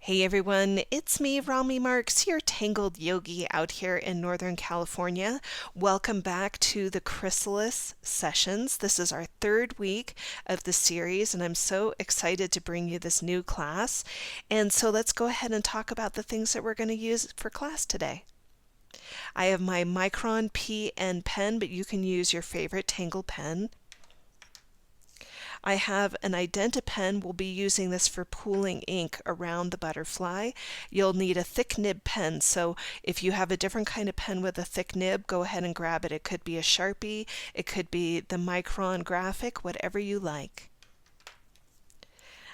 Hey everyone, it's me, Rami Marks, your Tangled Yogi out here in Northern California. Welcome back to the Chrysalis Sessions. This is our third week of the series, and I'm so excited to bring you this new class. And so let's go ahead and talk about the things that we're going to use for class today. I have my Micron P&N pen, but you can use your favorite Tangle pen. I have an IdentiPen. We'll be using this for pooling ink around the butterfly. You'll need a thick nib pen, so if you have a different kind of pen with a thick nib, go ahead and grab it. It could be a Sharpie, it could be the Micron Graphic, whatever you like.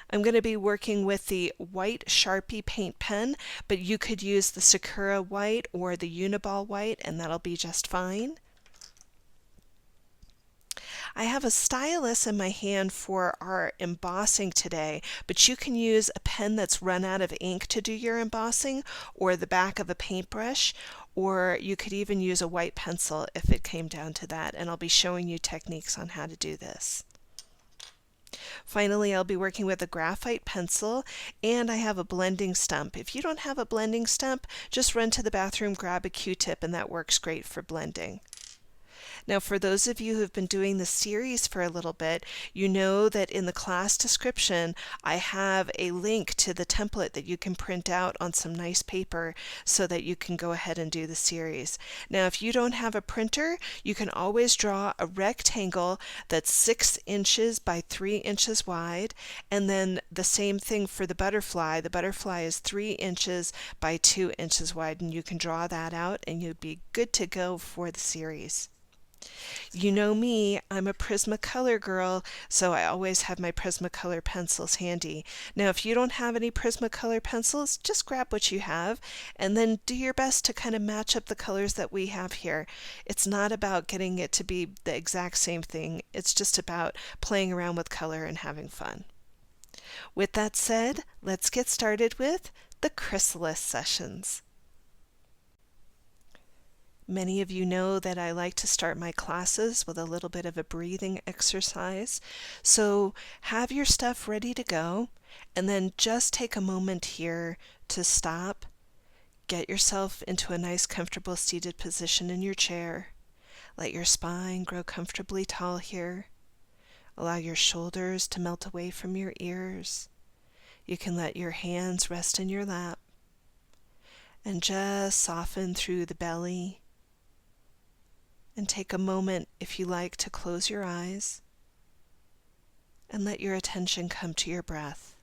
I'm going to be working with the white Sharpie paint pen, but you could use the Sakura white or the Uniball white, and that'll be just fine. I have a stylus in my hand for our embossing today, but you can use a pen that's run out of ink to do your embossing, or the back of a paintbrush, or you could even use a white pencil if it came down to that, and I'll be showing you techniques on how to do this. Finally, I'll be working with a graphite pencil, and I have a blending stump. If you don't have a blending stump, just run to the bathroom, grab a Q-tip, and that works great for blending. Now, for those of you who've been doing the series for a little bit, you know that in the class description, I have a link to the template that you can print out on some nice paper so that you can go ahead and do the series. Now, if you don't have a printer, you can always draw a rectangle that's 6 inches by 3 inches wide, and then the same thing for the butterfly. The butterfly is 3 inches by 2 inches wide, and you can draw that out and you'd be good to go for the series. You know me, I'm a Prismacolor girl, so I always have my Prismacolor pencils handy. Now, if you don't have any Prismacolor pencils, just grab what you have and then do your best to kind of match up the colors that we have here. It's not about getting it to be the exact same thing, it's just about playing around with color and having fun. With that said, let's get started with the Chrysalis Sessions. Many of you know that I like to start my classes with a little bit of a breathing exercise. So have your stuff ready to go, and then just take a moment here to stop. Get yourself into a nice comfortable seated position in your chair. Let your spine grow comfortably tall here. Allow your shoulders to melt away from your ears. You can let your hands rest in your lap. And just soften through the belly. And take a moment, if you like, to close your eyes and let your attention come to your breath,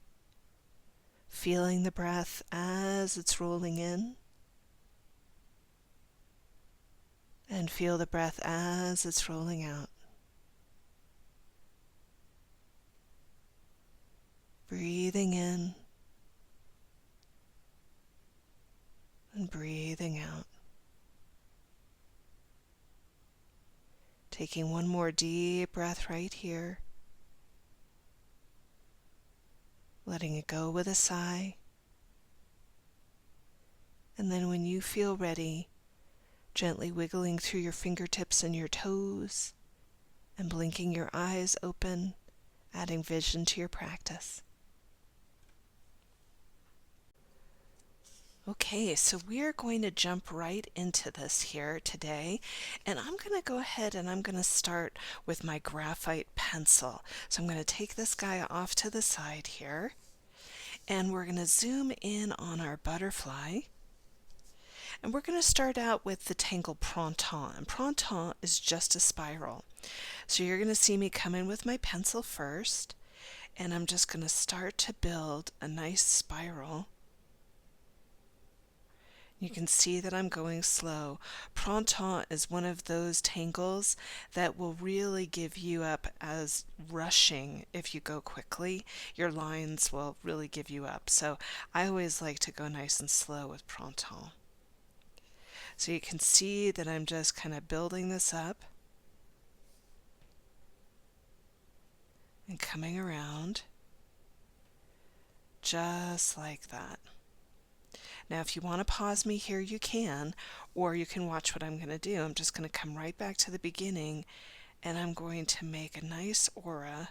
feeling the breath as it's rolling in, and feel the breath as it's rolling out. Breathing in and breathing out. Taking one more deep breath right here. Letting it go with a sigh. And then when you feel ready, gently wiggling through your fingertips and your toes and blinking your eyes open, adding vision to your practice. Okay, so we're going to jump right into this here today, and I'm going to go ahead and I'm going to start with my graphite pencil. So I'm going to take this guy off to the side here, and we're going to zoom in on our butterfly, and we're going to start out with the tangle printemps, and printemps is just a spiral. So you're going to see me come in with my pencil first, and I'm just going to start to build a nice spiral. You can see that I'm going slow. Printemps is one of those tangles that will really give you up as rushing if you go quickly. Your lines will really give you up. So I always like to go nice and slow with Printemps. So you can see that I'm just kind of building this up and coming around just like that. Now, if you want to pause me here, you can, or you can watch what I'm going to do. I'm just going to come right back to the beginning, and I'm going to make a nice aura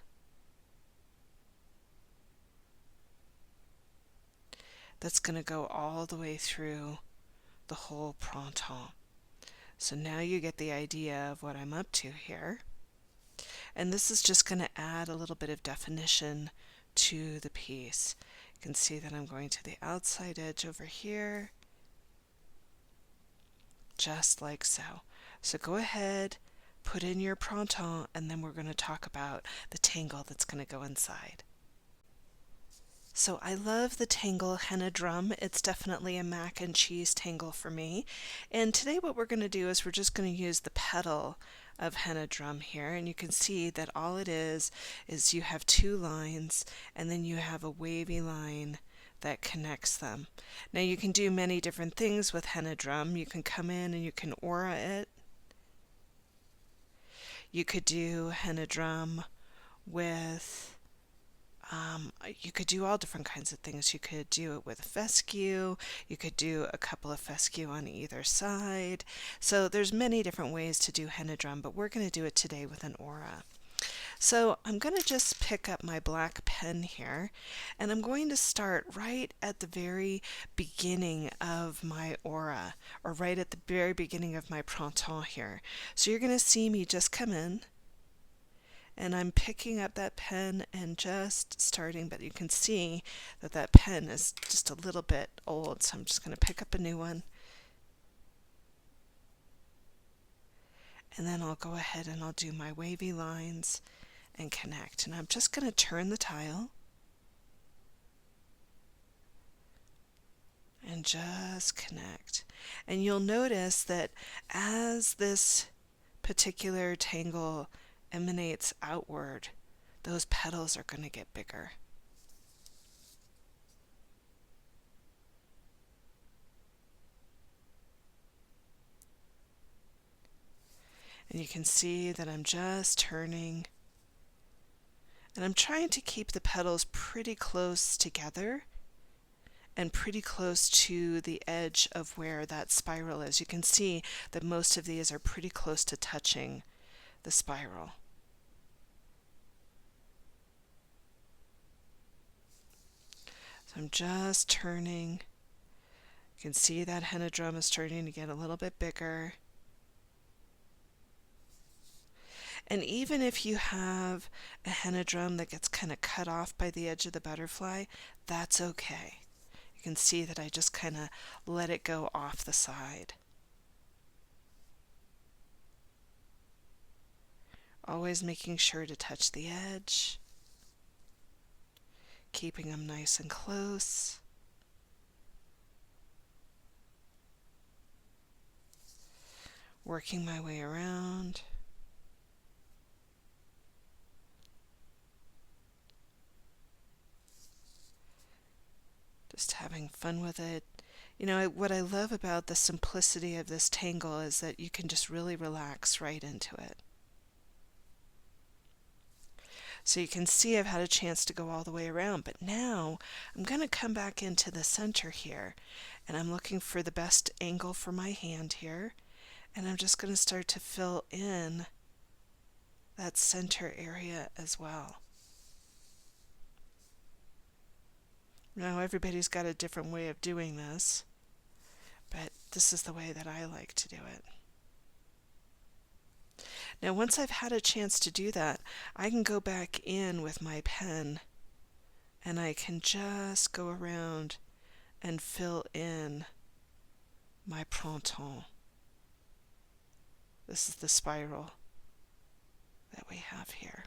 that's going to go all the way through the whole printemps. So now you get the idea of what I'm up to here. And this is just going to add a little bit of definition to the piece. You can see that I'm going to the outside edge over here, just like so. So go ahead, put in your printemps, and then we're going to talk about the tangle that's going to go inside. So I love the tangle henna drum. It's definitely a mac and cheese tangle for me. And today what we're going to do is we're just going to use the petal of henna drum here, and you can see that all it is you have two lines and then you have a wavy line that connects them. Now you can do many different things with henna drum. You can come in and you can aura it. You could do henna drum with you could do all different kinds of things. You could do it with a fescue. You could do a couple of fescue on either side. So there's many different ways to do henna drum, but we're going to do it today with an aura. So I'm going to just pick up my black pen here, and I'm going to start right at the very beginning of my aura, or right at the very beginning of my printemps here. So you're going to see me just come in, and I'm picking up that pen and just starting, but you can see that that pen is just a little bit old, so I'm just going to pick up a new one. And then I'll go ahead and I'll do my wavy lines and connect. And I'm just going to turn the tile and just connect. And you'll notice that as this particular tangle emanates outward, those petals are going to get bigger. And you can see that I'm just turning, and I'm trying to keep the petals pretty close together and pretty close to the edge of where that spiral is. You can see that most of these are pretty close to touching the spiral. So I'm just turning. You can see that henna drum is starting to get a little bit bigger. And even if you have a henna drum that gets kind of cut off by the edge of the butterfly, that's okay. You can see that I just kind of let it go off the side. Always making sure to touch the edge, keeping them nice and close. Working my way around. Just having fun with it. You know, what I love about the simplicity of this tangle is that you can just really relax right into it. So you can see I've had a chance to go all the way around, but now I'm going to come back into the center here, and I'm looking for the best angle for my hand here, and I'm just going to start to fill in that center area as well. Now everybody's got a different way of doing this, but this is the way that I like to do it. Now once I've had a chance to do that, I can go back in with my pen and I can just go around and fill in my printemps. This is the spiral that we have here.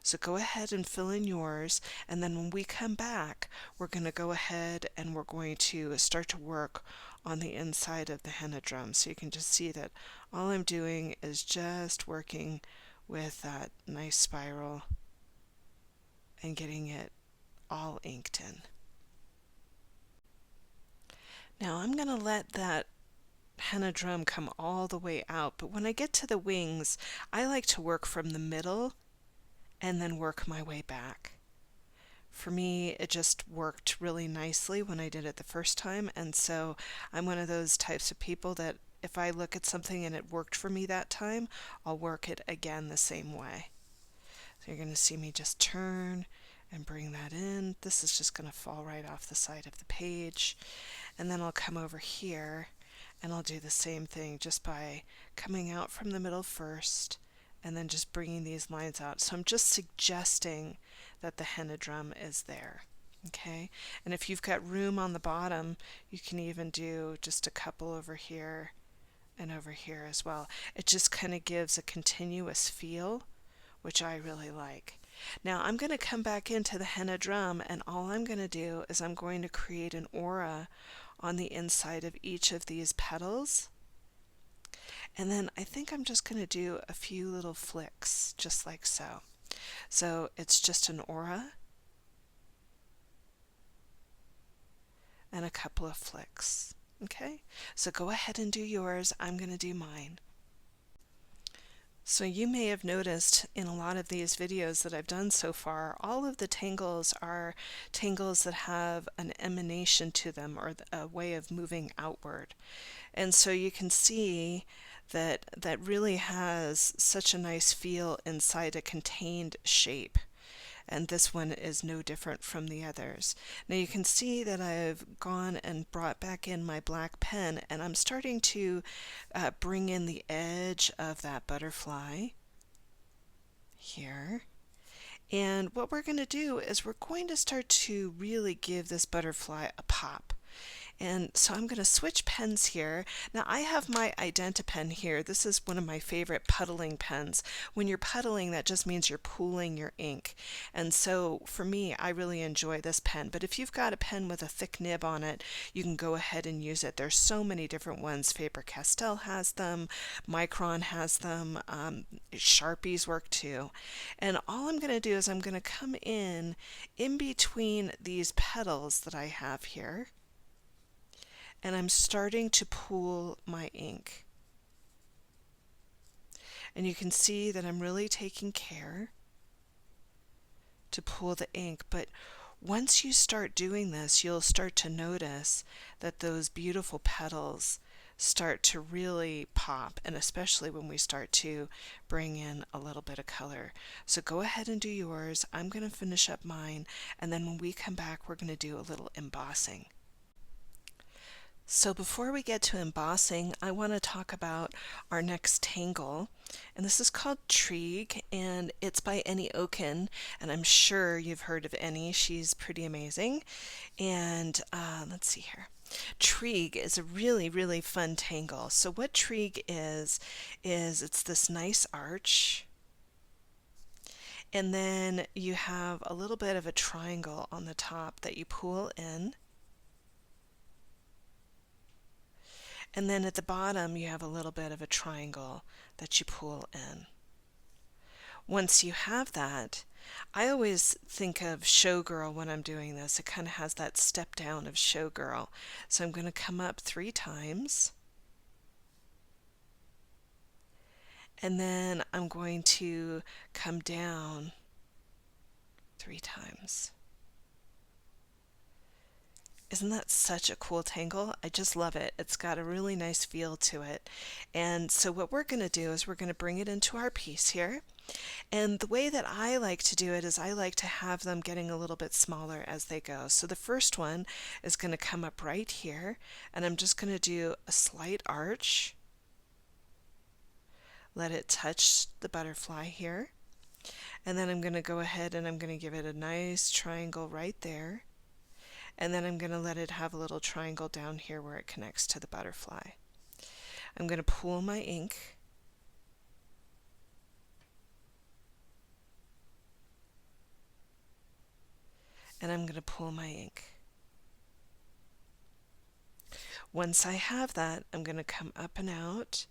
So go ahead and fill in yours, and then when we come back, we're going to go ahead and we're going to start to work on the inside of the henna drum. So you can just see that all I'm doing is just working with that nice spiral and getting it all inked in. Now I'm going to let that henna drum come all the way out, but when I get to the wings, I like to work from the middle and then work my way back. For me, it just worked really nicely when I did it the first time, and so I'm one of those types of people that if I look at something and it worked for me that time, I'll work it again the same way. So you're going to see me just turn and bring that in. This is just going to fall right off the side of the page. And then I'll come over here and I'll do the same thing just by coming out from the middle first and then just bringing these lines out. So I'm just suggesting that the henna drum is there. Okay, and if you've got room on the bottom, you can even do just a couple over here and over here as well. It just kind of gives a continuous feel, which I really like. Now I'm going to come back into the henna drum, and all I'm going to do is I'm going to create an aura on the inside of each of these petals. And then I think I'm just going to do a few little flicks, just like so. So it's just an aura and a couple of flicks. Okay, so go ahead and do yours. I'm going to do mine. So you may have noticed in a lot of these videos that I've done so far, all of the tangles are tangles that have an emanation to them, or a way of moving outward. And so you can see that that really has such a nice feel inside a contained shape. And this one is no different from the others. Now you can see that I've gone and brought back in my black pen, and I'm starting to bring in the edge of that butterfly here. And what we're going to do is we're going to start to really give this butterfly a pop. And so I'm going to switch pens here. Now I have my IdentiPen here. This is one of my favorite puddling pens. When you're puddling, that just means you're pooling your ink. And so for me, I really enjoy this pen. But if you've got a pen with a thick nib on it, you can go ahead and use it. There's so many different ones. Faber-Castell has them, Micron has them, Sharpies work too. And all I'm going to do is I'm going to come in between these petals that I have here, and I'm starting to pool my ink. And you can see that I'm really taking care to pool the ink, but once you start doing this, you'll start to notice that those beautiful petals start to really pop, and especially when we start to bring in a little bit of color. So go ahead and do yours. I'm going to finish up mine, and then when we come back, we're going to do a little embossing. So before we get to embossing, I want to talk about our next tangle, and this is called Trig, and it's by Annie Oken, and I'm sure you've heard of Annie. She's pretty amazing. And let's see here. Trig is a really, really fun tangle. So what Trig is it's this nice arch, and then you have a little bit of a triangle on the top that you pull in. And then at the bottom, you have a little bit of a triangle that you pull in. Once you have that, I always think of Showgirl when I'm doing this. It kind of has that step down of Showgirl. So I'm going to come up 3 times. And then I'm going to come down 3 times. Isn't that such a cool tangle? I just love it. It's got a really nice feel to it. And so what we're going to do is we're going to bring it into our piece here. And the way that I like to do it is I like to have them getting a little bit smaller as they go. So the first one is going to come up right here, and I'm just going to do a slight arch. Let it touch the butterfly here. And then I'm going to go ahead and I'm going to give it a nice triangle right there. And then I'm going to let it have a little triangle down here where it connects to the butterfly. I'm going to pool my ink. And I'm going to pull my ink. Once I have that, I'm going to come up and out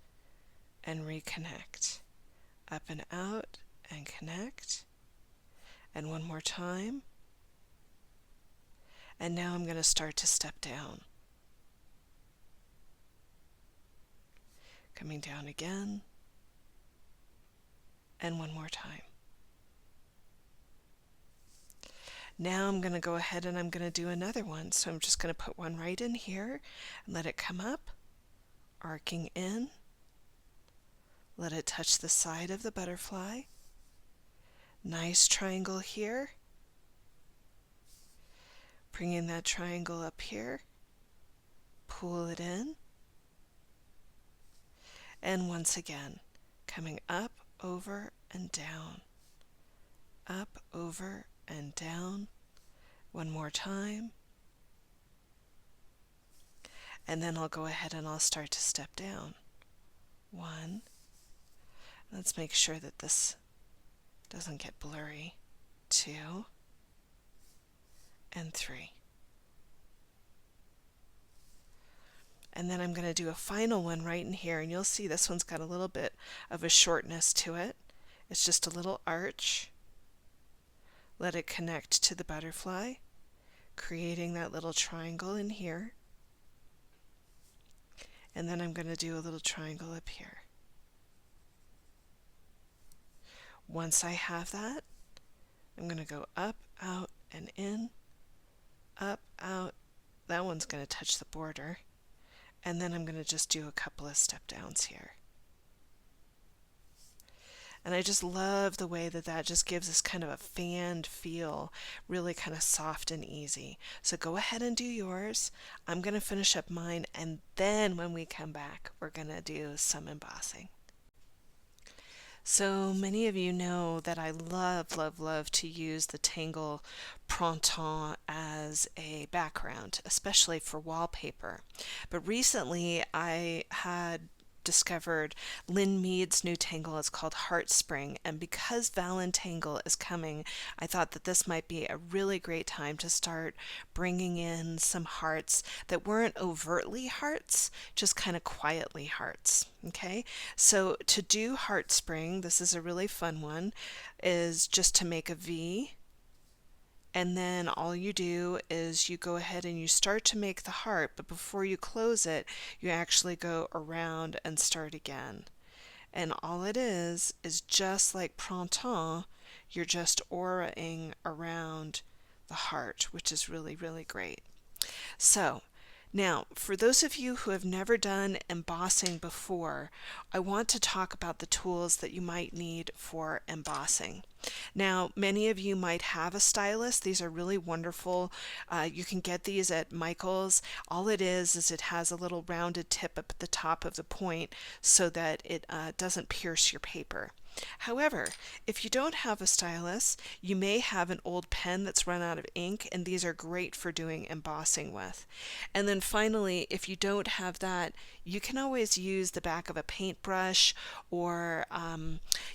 and reconnect. Up and out and connect. And one more time. And now I'm going to start to step down. Coming down again. And one more time. Now I'm going to go ahead and I'm going to do another one. So I'm just going to put one right in here and let it come up, arcing in. Let it touch the side of the butterfly. Nice triangle here. Bringing that triangle up here, pull it in, and once again, coming up, over, and down, up, over, and down. One more time. And then I'll go ahead and I'll start to step down. 1. Let's make sure that this doesn't get blurry. 2 and 3. And then I'm going to do a final one right in here, and you'll see this one's got a little bit of a shortness to it. It's just a little arch. Let it connect to the butterfly, creating that little triangle in here. And then I'm going to do a little triangle up here. Once I have that, I'm going to go up, out, and in, up, out. That one's going to touch the border. And then I'm going to just do a couple of step downs here. And I just love the way that that just gives us kind of a fanned feel, really kind of soft and easy. So go ahead and do yours. I'm going to finish up mine, and then when we come back, we're going to do some embossing. So many of you know that I love, love, love to use the Tangle Printemps as a background, especially for wallpaper. But recently I had discovered Lynn Mead's new tangle. It's called Heart Spring, and because Valentangle is coming, I thought that this might be a really great time to start bringing in some hearts that weren't overtly hearts, just kind of quietly hearts. Okay, so to do Heart Spring, this is a really fun one, is just to make a V, and then all you do is you go ahead and you start to make the heart, but before you close it, you actually go around and start again. And all it is just like Printemps, you're just auraing around the heart, which is really, really great. So now, for those of you who have never done embossing before, I want to talk about the tools that you might need for embossing. Now, many of you might have a stylus. These are really wonderful. You can get these at Michael's. All it is it has a little rounded tip up at the top of the point so that it doesn't pierce your paper. However, if you don't have a stylus, you may have an old pen that's run out of ink, and these are great for doing embossing with. And then finally, if you don't have that, you can always use the back of a paintbrush, or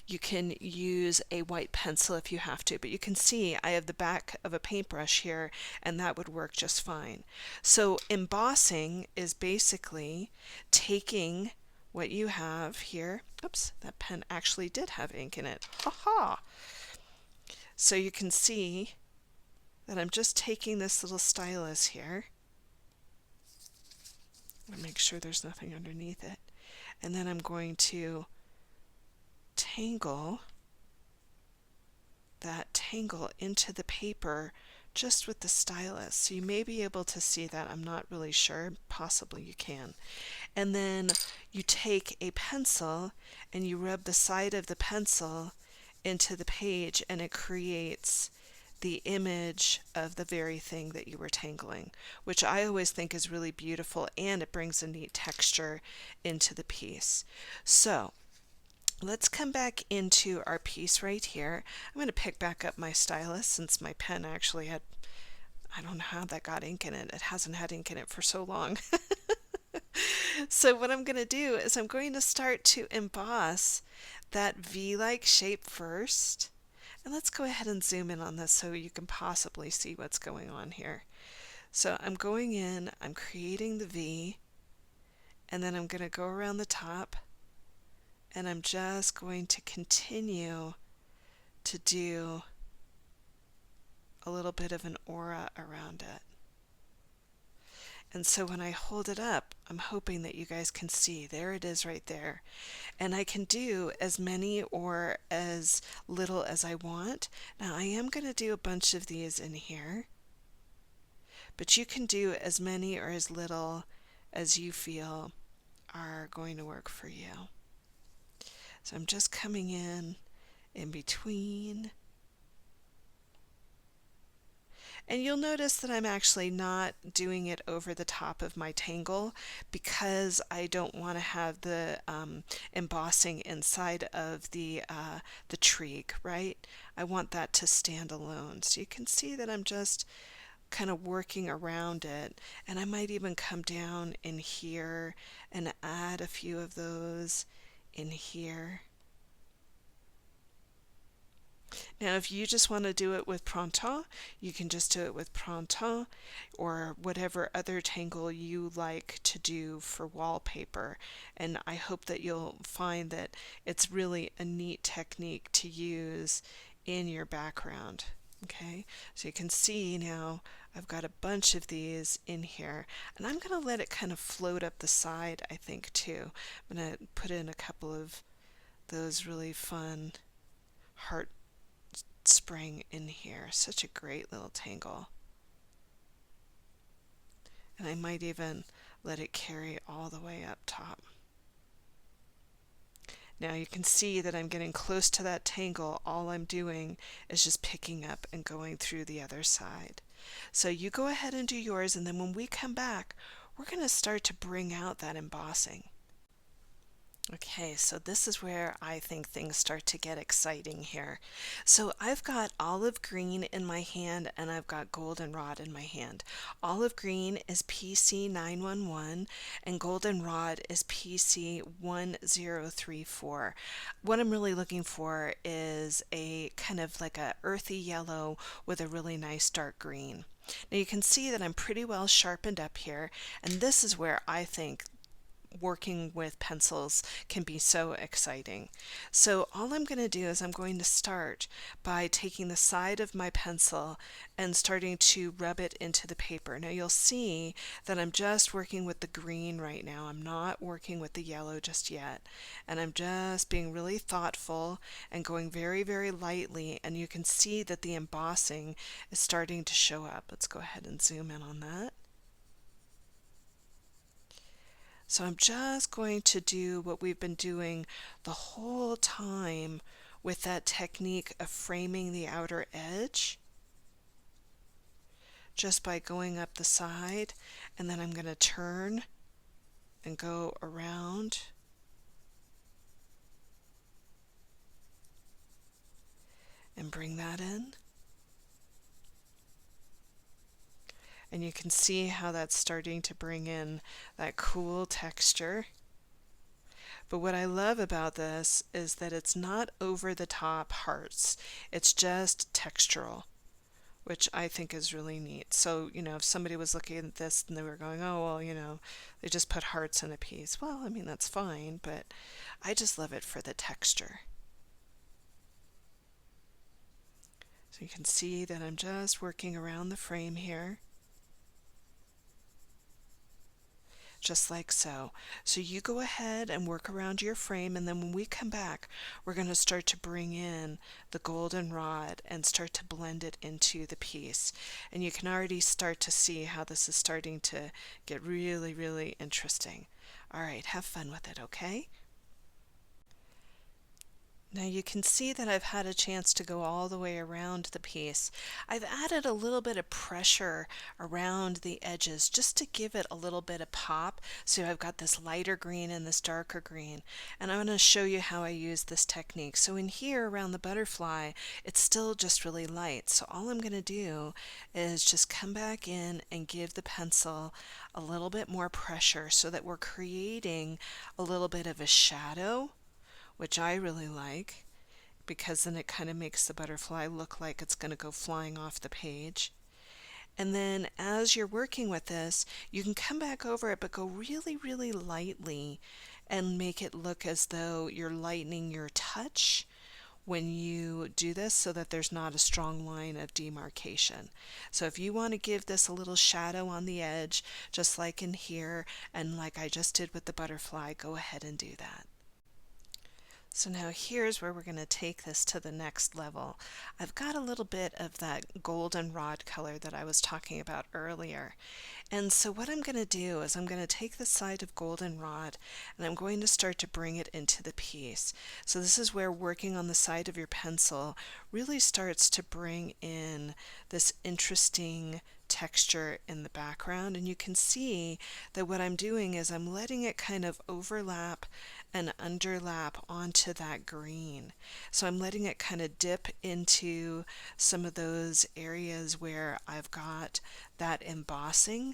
you can use a white pencil if you have to. But you can see I have the back of a paintbrush here, and that would work just fine. So embossing is basically taking what you have here. Oops, that pen actually did have ink in it. Ha! So you can see that I'm just taking this little stylus here. I'm going to make sure there's nothing underneath it. And then I'm going to tangle that tangle into the paper just with the stylus. So you may be able to see that. I'm not really sure. Possibly you can. And then you take a pencil and you rub the side of the pencil into the page, and it creates the image of the very thing that you were tangling, which I always think is really beautiful, and it brings a neat texture into the piece. So let's come back into our piece right here. I'm going to pick back up my stylus since my pen actually had, I don't know how that got ink in it. It hasn't had ink in it for so long. So what I'm going to do is I'm going to start to emboss that V-like shape first. And let's go ahead and zoom in on this so you can possibly see what's going on here. So I'm going in, I'm creating the V, and then I'm going to go around the top, and I'm just going to continue to do a little bit of an aura around it. And so when I hold it up, I'm hoping that you guys can see. There it is right there. And I can do as many or as little as I want. Now I am going to do a bunch of these in here, but you can do as many or as little as you feel are going to work for you. So I'm just coming in between. And you'll notice that I'm actually not doing it over the top of my tangle because I don't want to have the embossing inside of the Trig, right? I want that to stand alone. So you can see that I'm just kind of working around it, and I might even come down in here and add a few of those in here. Now, if you just want to do it with Printemps, you can just do it with Printemps or whatever other tangle you like to do for wallpaper. And I hope that you'll find that it's really a neat technique to use in your background. Okay, so you can see now I've got a bunch of these in here, and I'm going to let it kind of float up the side, I think, too. I'm going to put in a couple of those really fun heart spring in here. Such a great little tangle. And I might even let it carry all the way up top. Now you can see that I'm getting close to that tangle. All I'm doing is just picking up and going through the other side. So you go ahead and do yours, and then when we come back, we're going to start to bring out that embossing. Okay, so this is where I think things start to get exciting here. So I've got olive green in my hand and I've got goldenrod in my hand. Olive green is PC911 and goldenrod is PC1034. What I'm really looking for is a kind of like a earthy yellow with a really nice dark green. Now you can see that I'm pretty well sharpened up here, and this is where I think working with pencils can be so exciting. So all I'm going to do is I'm going to start by taking the side of my pencil and starting to rub it into the paper. Now you'll see that I'm just working with the green right now. I'm not working with the yellow just yet. And I'm just being really thoughtful and going very, very lightly, and you can see that the embossing is starting to show up. Let's go ahead and zoom in on that. So I'm just going to do what we've been doing the whole time with that technique of framing the outer edge, just by going up the side, and then I'm going to turn and go around and bring that in. And you can see how that's starting to bring in that cool texture. But what I love about this is that it's not over the top hearts. It's just textural, which I think is really neat. So, if somebody was looking at this and they were going, oh, well, they just put hearts in a piece. Well, I mean, that's fine, but I just love it for the texture. So you can see that I'm just working around the frame here. Just like so. So you go ahead and work around your frame, and then when we come back, we're going to start to bring in the goldenrod and start to blend it into the piece. And you can already start to see how this is starting to get really, really interesting. All right, have fun with it, okay? Now you can see that I've had a chance to go all the way around the piece. I've added a little bit of pressure around the edges just to give it a little bit of pop. So I've got this lighter green and this darker green. And I'm going to show you how I use this technique. So in here around the butterfly, it's still just really light. So all I'm going to do is just come back in and give the pencil a little bit more pressure so that we're creating a little bit of a shadow, which I really like because then it kind of makes the butterfly look like it's going to go flying off the page. And then as you're working with this, you can come back over it, but go really, really lightly and make it look as though you're lightening your touch when you do this so that there's not a strong line of demarcation. So if you want to give this a little shadow on the edge, just like in here and like I just did with the butterfly, go ahead and do that. So now here's where we're going to take this to the next level. I've got a little bit of that goldenrod color that I was talking about earlier. And so what I'm going to do is I'm going to take the side of goldenrod and I'm going to start to bring it into the piece. So this is where working on the side of your pencil really starts to bring in this interesting texture in the background, and you can see that what I'm doing is I'm letting it kind of overlap and underlap onto that green. So I'm letting it kind of dip into some of those areas where I've got that embossing,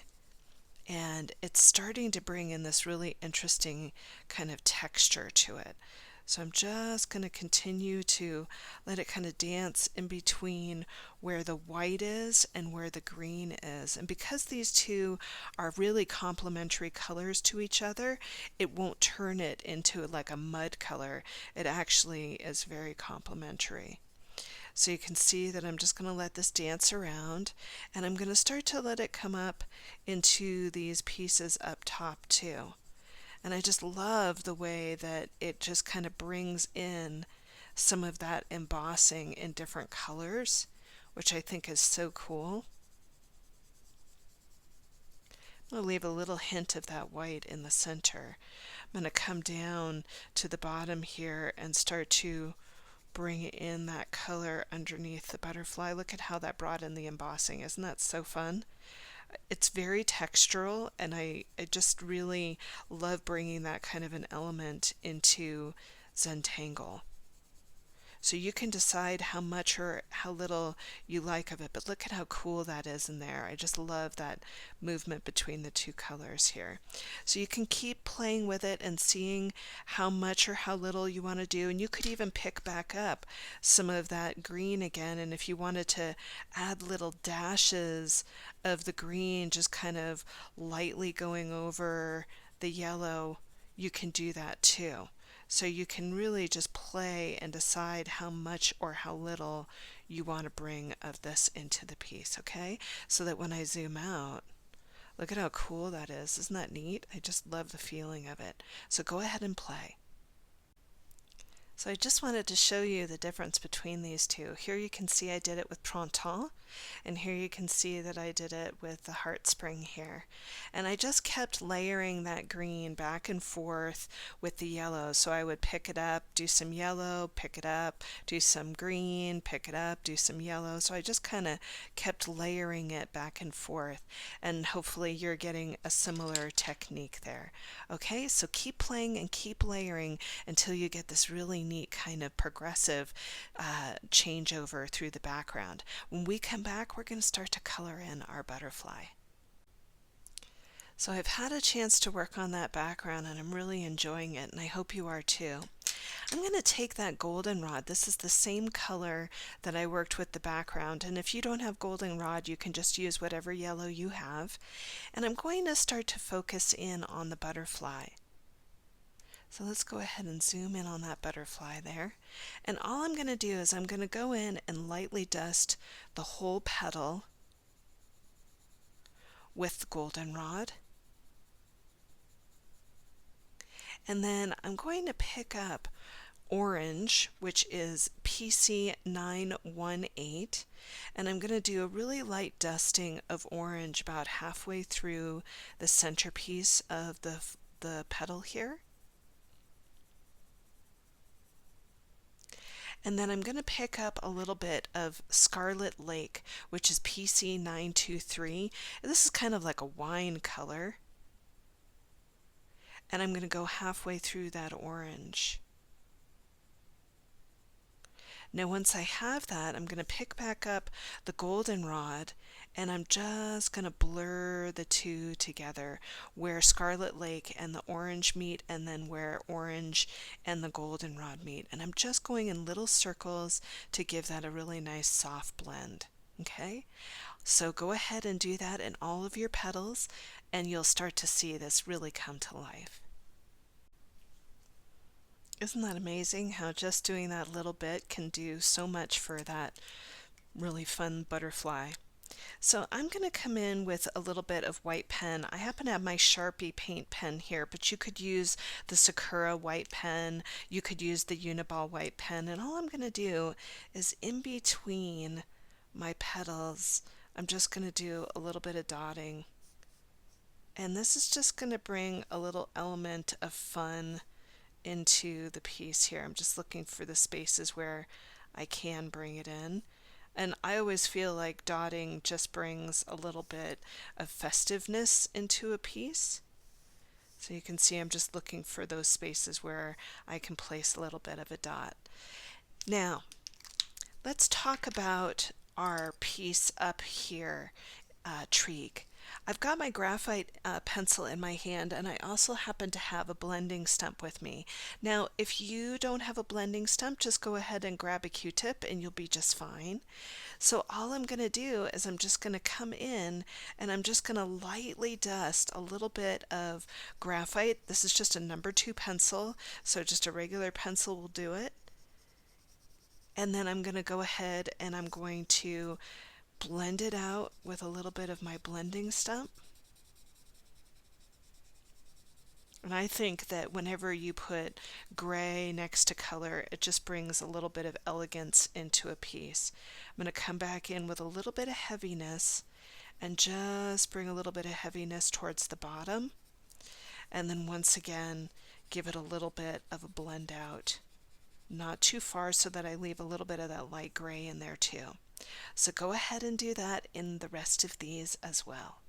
and it's starting to bring in this really interesting kind of texture to it. So I'm just going to continue to let it kind of dance in between where the white is and where the green is. And because these two are really complementary colors to each other, it won't turn it into like a mud color. It actually is very complementary. So you can see that I'm just going to let this dance around, and I'm going to start to let it come up into these pieces up top too. And I just love the way that it just kind of brings in some of that embossing in different colors, which I think is so cool. I'm going to leave a little hint of that white in the center. I'm going to come down to the bottom here and start to bring in that color underneath the butterfly. Look at how that brought in the embossing. Isn't that so fun? It's very textural, and I just really love bringing that kind of an element into Zentangle. So you can decide how much or how little you like of it, but look at how cool that is in there. I just love that movement between the two colors here. So you can keep playing with it and seeing how much or how little you want to do, and you could even pick back up some of that green again, and if you wanted to add little dashes of the green, just kind of lightly going over the yellow, you can do that too. So you can really just play and decide how much or how little you want to bring of this into the piece, okay? So that when I zoom out, look at how cool that is. Isn't that neat? I just love the feeling of it. So go ahead and play. So I just wanted to show you the difference between these two. Here you can see I did it with Printemps, and here you can see that I did it with the Heart Spring here. And I just kept layering that green back and forth with the yellow. So I would pick it up, do some yellow, pick it up, do some green, pick it up, do some yellow. So I just kind of kept layering it back and forth, and hopefully you're getting a similar technique there. Okay, so keep playing and keep layering until you get this really neat kind of progressive changeover through the background. When we come back, we're going to start to color in our butterfly. So I've had a chance to work on that background and I'm really enjoying it, and I hope you are too. I'm going to take that goldenrod. This is the same color that I worked with the background, and if you don't have goldenrod, you can just use whatever yellow you have. And I'm going to start to focus in on the butterfly. So let's go ahead and zoom in on that butterfly there. And all I'm going to do is I'm going to go in and lightly dust the whole petal with the goldenrod. And then I'm going to pick up orange, which is PC 918, and I'm going to do a really light dusting of orange about halfway through the centerpiece of the petal here. And then I'm going to pick up a little bit of Scarlet Lake, which is PC 923. This is kind of like a wine color. And I'm going to go halfway through that orange. Now once I have that, I'm going to pick back up the goldenrod, and I'm just going to blur the two together, where Scarlet Lake and the orange meet, and then where orange and the goldenrod meet. And I'm just going in little circles to give that a really nice soft blend. Okay? So go ahead and do that in all of your petals, and you'll start to see this really come to life. Isn't that amazing how just doing that little bit can do so much for that really fun butterfly? So I'm going to come in with a little bit of white pen. I happen to have my Sharpie paint pen here, but you could use the Sakura white pen, you could use the Uniball white pen, and all I'm going to do is in between my petals, I'm just going to do a little bit of dotting. And this is just going to bring a little element of fun into the piece here. I'm just looking for the spaces where I can bring it in. And I always feel like dotting just brings a little bit of festiveness into a piece. So you can see I'm just looking for those spaces where I can place a little bit of a dot. Now, let's talk about our piece up here, Trig. I've got my graphite pencil in my hand, and I also happen to have a blending stump with me. Now, if you don't have a blending stump, just go ahead and grab a Q-tip and you'll be just fine. So all I'm going to do is I'm just going to come in and I'm just going to lightly dust a little bit of graphite. This is just a number 2 pencil, so just a regular pencil will do it. And then I'm going to go ahead and I'm going to blend it out with a little bit of my blending stump. And I think that whenever you put gray next to color, it just brings a little bit of elegance into a piece. I'm going to come back in with a little bit of heaviness and just bring a little bit of heaviness towards the bottom. And then once again, give it a little bit of a blend out. Not too far so that I leave a little bit of that light gray in there too. So go ahead and do that in the rest of these as well.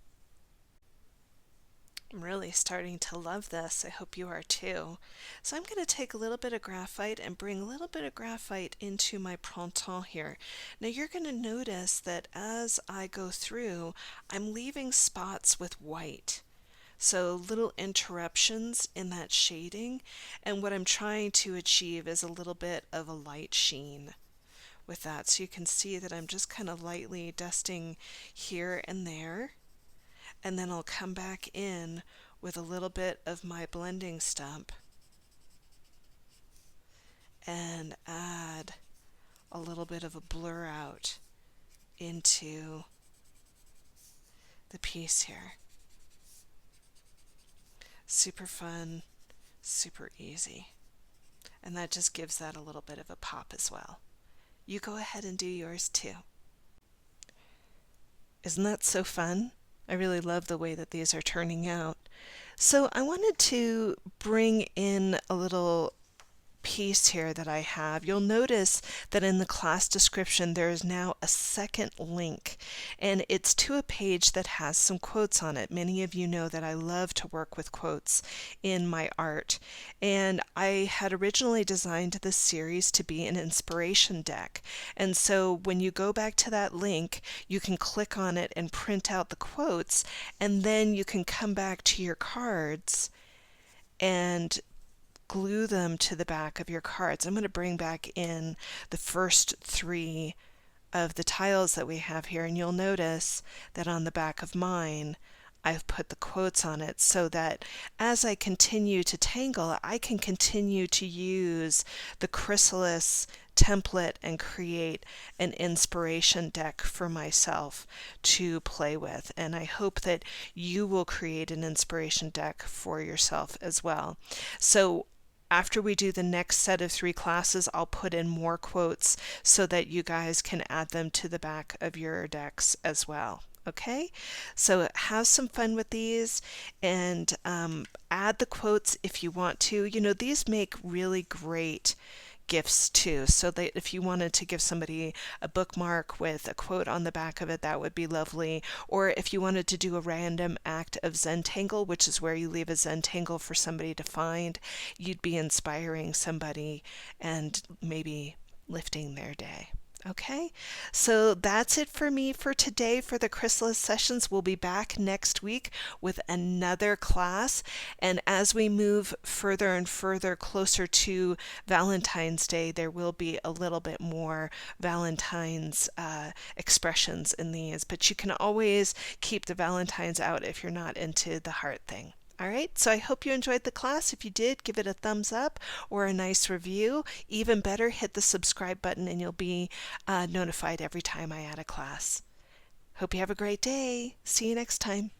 I'm really starting to love this. I hope you are too. So I'm going to take a little bit of graphite and bring a little bit of graphite into my printemps here. Now you're going to notice that as I go through, I'm leaving spots with white. So little interruptions in that shading, and what I'm trying to achieve is a little bit of a light sheen with that. So you can see that I'm just kind of lightly dusting here and there, and then I'll come back in with a little bit of my blending stump and add a little bit of a blur out into the piece here. Super fun, super easy, and that just gives that a little bit of a pop as well. You go ahead and do yours too. Isn't that so fun? I really love the way that these are turning out. So I wanted to bring in a little piece here that I have. You'll notice that in the class description there is now a second link, and it's to a page that has some quotes on it. Many of you know that I love to work with quotes in my art, and I had originally designed this series to be an inspiration deck, and so when you go back to that link you can click on it and print out the quotes, and then you can come back to your cards and glue them to the back of your cards. I'm going to bring back in the first 3 of the tiles that we have here, and you'll notice that on the back of mine I've put the quotes on it so that as I continue to tangle, I can continue to use the Chrysalis template and create an inspiration deck for myself to play with. And I hope that you will create an inspiration deck for yourself as well. So after we do the next set of 3 classes, I'll put in more quotes so that you guys can add them to the back of your decks as well. Okay, so have some fun with these and add the quotes if you want to. You know, these make really great gifts too, so that if you wanted to give somebody a bookmark with a quote on the back of it, that would be lovely. Or if you wanted to do a random act of Zentangle, which is where you leave a Zentangle for somebody to find, you'd be inspiring somebody and maybe lifting their day. Okay, so that's it for me for today for the Chrysalis Sessions. We'll be back next week with another class, and as we move further and further closer to Valentine's Day, there will be a little bit more Valentine's expressions in these, but you can always keep the Valentine's out if you're not into the heart thing. All right, so I hope you enjoyed the class. If you did, give it a thumbs up or a nice review. Even better, hit the subscribe button and you'll be notified every time I add a class. Hope you have a great day. See you next time.